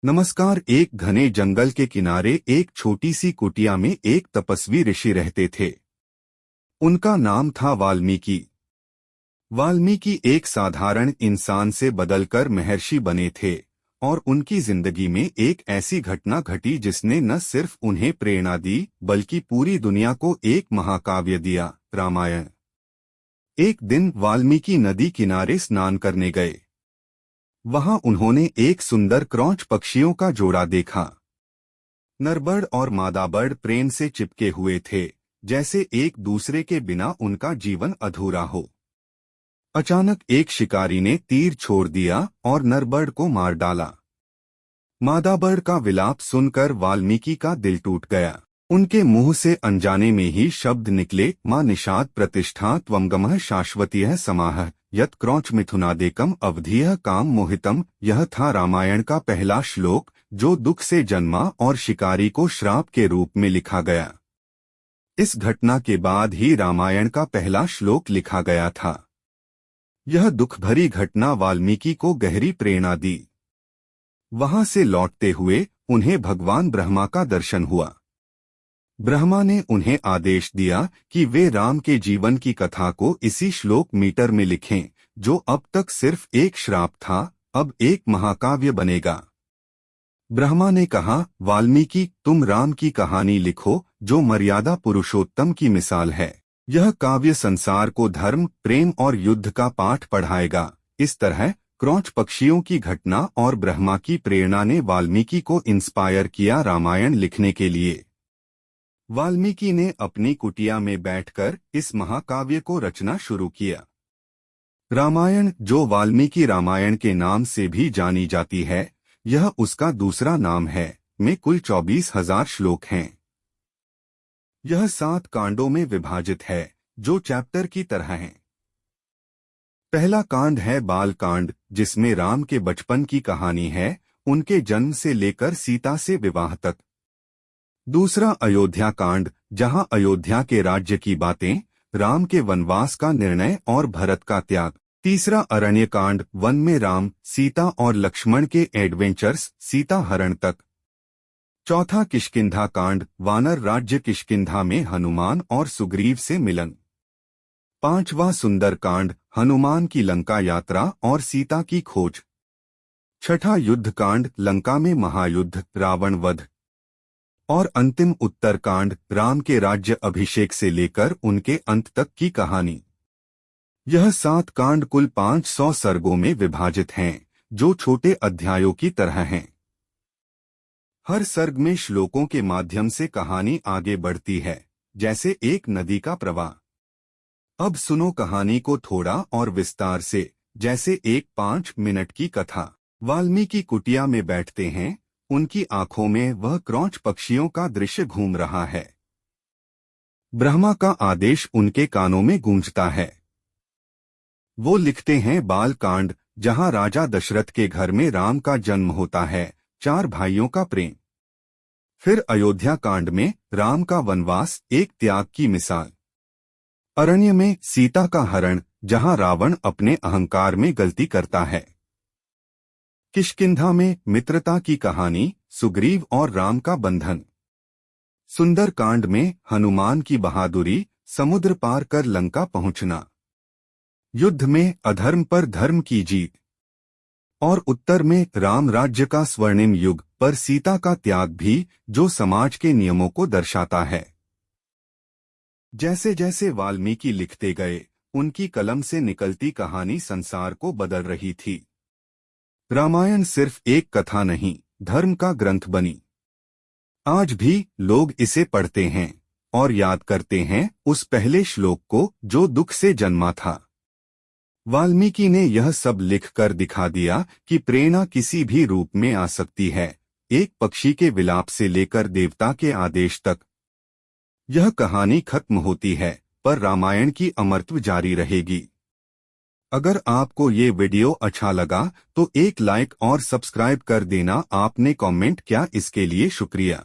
नमस्कार। एक घने जंगल के किनारे एक छोटी सी कुटिया में एक तपस्वी ऋषि रहते थे। उनका नाम था वाल्मीकि। वाल्मीकि एक साधारण इंसान से बदलकर महर्षि बने थे और उनकी जिंदगी में एक ऐसी घटना घटी जिसने न सिर्फ उन्हें प्रेरणा दी बल्कि पूरी दुनिया को एक महाकाव्य दिया, रामायण। एक दिन वाल्मीकि नदी किनारे स्नान करने गए। वहां उन्होंने एक सुंदर क्रौंच पक्षियों का जोड़ा देखा। नर बर्ड और मादा बर्ड प्रेम से चिपके हुए थे, जैसे एक दूसरे के बिना उनका जीवन अधूरा हो। अचानक एक शिकारी ने तीर छोड़ दिया और नर बर्ड को मार डाला। मादा बर्ड का विलाप सुनकर वाल्मीकि का दिल टूट गया। उनके मुंह से अनजाने में ही शब्द निकले, मां निषाद प्रतिष्ठा त्वंगमः शाश्वतीयः समाह यत् क्रौंच मिथुनादेकम अवधीयः काम मोहितम। यह था रामायण का पहला श्लोक, जो दुख से जन्मा और शिकारी को श्राप के रूप में लिखा गया। इस घटना के बाद ही रामायण का पहला श्लोक लिखा गया था। यह दुख भरी घटना वाल्मीकि को गहरी प्रेरणा दी। वहां से लौटते हुए उन्हें भगवान ब्रह्मा का दर्शन हुआ। ब्रह्मा ने उन्हें आदेश दिया कि वे राम के जीवन की कथा को इसी श्लोक मीटर में लिखें, जो अब तक सिर्फ एक श्राप था, अब एक महाकाव्य बनेगा। ब्रह्मा ने कहा, वाल्मीकि, तुम राम की कहानी लिखो, जो मर्यादा पुरुषोत्तम की मिसाल है। यह काव्य संसार को धर्म, प्रेम और युद्ध का पाठ पढ़ाएगा। इस तरह क्रौंच पक्षियों की घटना और ब्रह्मा की प्रेरणा ने वाल्मीकि को इंस्पायर किया रामायण लिखने के लिए। वाल्मीकि ने अपनी कुटिया में बैठकर इस महाकाव्य को रचना शुरू किया। रामायण, जो वाल्मीकि रामायण के नाम से भी जानी जाती है, यह उसका दूसरा नाम है, में कुल 24,000 श्लोक हैं। यह 7 कांडों में विभाजित है, जो चैप्टर की तरह हैं। पहला कांड है बाल कांड, जिसमें राम के बचपन की कहानी है, उनके जन्म से लेकर सीता से विवाह तक। दूसरा अयोध्या कांड, जहां अयोध्या के राज्य की बातें, राम के वनवास का निर्णय और भरत का त्याग। तीसरा अरण्य कांड, वन में राम, सीता और लक्ष्मण के एडवेंचर्स, सीता हरण तक। चौथा किष्किंधा कांड, वानर राज्य किष्किंधा में हनुमान और सुग्रीव से मिलन। पांचवा सुंदर कांड, हनुमान की लंका यात्रा और सीता की खोज। छठा युद्ध कांड, लंका में महायुद्ध, रावण वध। और अंतिम उत्तरकांड, राम के राज्य अभिषेक से लेकर उनके अंत तक की कहानी। यह 7 कांड कुल 500 सर्गों में विभाजित हैं, जो छोटे अध्यायों की तरह हैं। हर सर्ग में श्लोकों के माध्यम से कहानी आगे बढ़ती है, जैसे एक नदी का प्रवाह। अब सुनो कहानी को थोड़ा और विस्तार से, जैसे एक 5 मिनट की कथा। वाल्मीकि कुटिया में बैठते हैं। उनकी आंखों में वह क्रौंच पक्षियों का दृश्य घूम रहा है। ब्रह्मा का आदेश उनके कानों में गूंजता है। वो लिखते हैं बाल कांड, जहां राजा दशरथ के घर में राम का जन्म होता है, 4 भाइयों का प्रेम। फिर अयोध्या कांड में राम का वनवास, एक त्याग की मिसाल। अरण्य में सीता का हरण, जहां रावण अपने अहंकार में गलती करता है। किष्किंधा में मित्रता की कहानी, सुग्रीव और राम का बंधन। सुंदर कांड में हनुमान की बहादुरी, समुद्र पार कर लंका पहुंचना। युद्ध में अधर्म पर धर्म की जीत। और उत्तर में राम राज्य का स्वर्णिम युग पर सीता का त्याग भी, जो समाज के नियमों को दर्शाता है। जैसे जैसे वाल्मीकि लिखते गए, उनकी कलम से निकलती कहानी संसार को बदल रही थी। रामायण सिर्फ एक कथा नहीं, धर्म का ग्रंथ बनी। आज भी लोग इसे पढ़ते हैं और याद करते हैं उस पहले श्लोक को, जो दुख से जन्मा था। वाल्मीकि ने यह सब लिखकर दिखा दिया कि प्रेरणा किसी भी रूप में आ सकती है, एक पक्षी के विलाप से लेकर देवता के आदेश तक। यह कहानी खत्म होती है, पर रामायण की अमरत्व जारी रहेगी। अगर आपको ये वीडियो अच्छा लगा तो एक लाइक और सब्सक्राइब कर देना। आपने कमेंट किया, इसके लिए शुक्रिया।